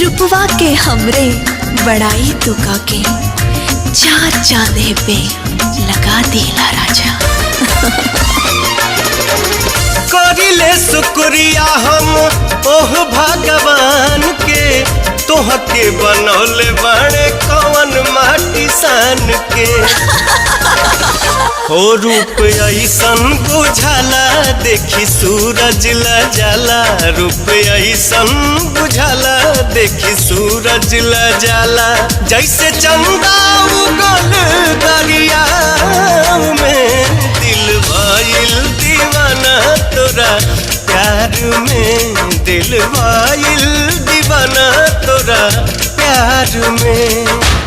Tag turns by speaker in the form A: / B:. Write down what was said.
A: रूपवा के हमरे बड़ाई तुका के चार चांदे पे लगा देला राजा।
B: करिले शुक्रिया हम ओह भगवान के, तोहके बनौले बड़े कवन माटी सान के। हो रूप ऐसन बुझाला देखी सूरज ला जाला, रूप ऐसन बुझाला देखी सूरज ला जाला। जैसे चंदा उगल दरिया में, दिल भइल दीवाना तोरा प्यार में, दिल भइल दीवाना तोरा प्यार में।